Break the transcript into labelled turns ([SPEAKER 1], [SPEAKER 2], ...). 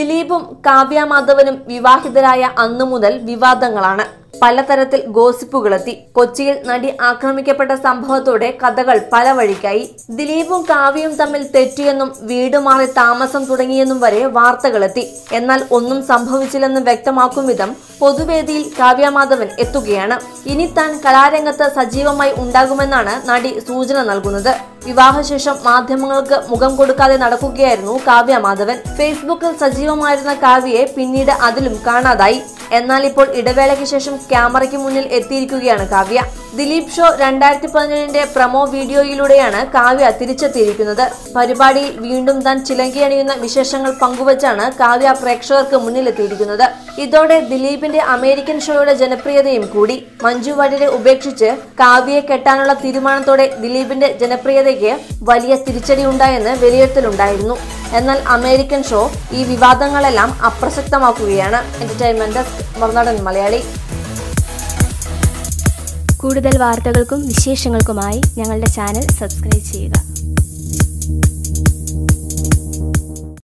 [SPEAKER 1] ദിലീപും കാവ്യ മാധവനും വിവാഹിതരായ അന്നു മുതൽ വിവാദങ്ങളാണ്. പലതരത്തിൽ ഗോസിപ്പുകളെത്തി. കൊച്ചിയിൽ നടി ആക്രമിക്കപ്പെട്ട സംഭവത്തോടെ കഥകൾ പല വഴിക്കായി. ദിലീപും കാവ്യയും തമ്മിൽ തെറ്റിയെന്നും വീട് മാറി താമസം തുടങ്ങിയെന്നും വരെ വാർത്തകളെത്തി. എന്നാൽ ഒന്നും സംഭവിച്ചില്ലെന്ന് വ്യക്തമാക്കും വിധം പൊതുവേദിയിൽ കാവ്യ മാധവൻ എത്തുകയാണ്. ഇനി താൻ കലാരംഗത്ത് സജീവമായി ഉണ്ടാകുമെന്നാണ് നടി സൂചന നൽകുന്നത്. വിവാഹശേഷം മാധ്യമങ്ങൾക്ക് മുഖം കൊടുക്കാതെ നടക്കുകയായിരുന്നു കാവ്യ മാധവൻ. ഫേസ്ബുക്കിൽ സജീവമായിരുന്ന കാവ്യയെ പിന്നീട് അതിലും കാണാതായി. എന്നാൽ ഇപ്പോൾ ഇടവേളയ്ക്ക് ശേഷം ക്യാമറയ്ക്ക് മുന്നിൽ എത്തിയിരിക്കുകയാണ് കാവ്യ. ദിലീപ് ഷോ 2017 പ്രമോ വീഡിയോയിലൂടെയാണ് കാവ്യ തിരിച്ചെത്തിയിരിക്കുന്നത്. പരിപാടിയിൽ വീണ്ടും താൻ ചിലങ്കയണിയുന്ന വിശേഷങ്ങൾ പങ്കുവച്ചാണ് കാവ്യ പ്രേക്ഷകർക്ക് മുന്നിലെത്തിയിരിക്കുന്നത്. ഇതോടെ ദിലീപിന്റെ അമേരിക്കൻ ഷോയുടെ ജനപ്രിയതയും കൂടി. മഞ്ജു വാര്യരെ ഉപേക്ഷിച്ച് കാവ്യയെ കെട്ടാനുള്ള തീരുമാനത്തോടെ ദിലീപിന്റെ ജനപ്രിയതയ്ക്ക് വലിയ തിരിച്ചടിയുണ്ടായെന്ന് വിലയിരുത്തലുണ്ടായിരുന്നു. എന്നാൽ അമേരിക്കൻ ഷോ ഈ വിവാദങ്ങളെല്ലാം അപ്രസക്തമാക്കുകയാണ്. Entertainment desk, Marunadan Malayali.
[SPEAKER 2] കൂടുതൽ വാർത്തകൾക്കും വിശേഷങ്ങൾക്കുമായി ഞങ്ങളുടെ ചാനൽ സബ്സ്ക്രൈബ് ചെയ്യുക.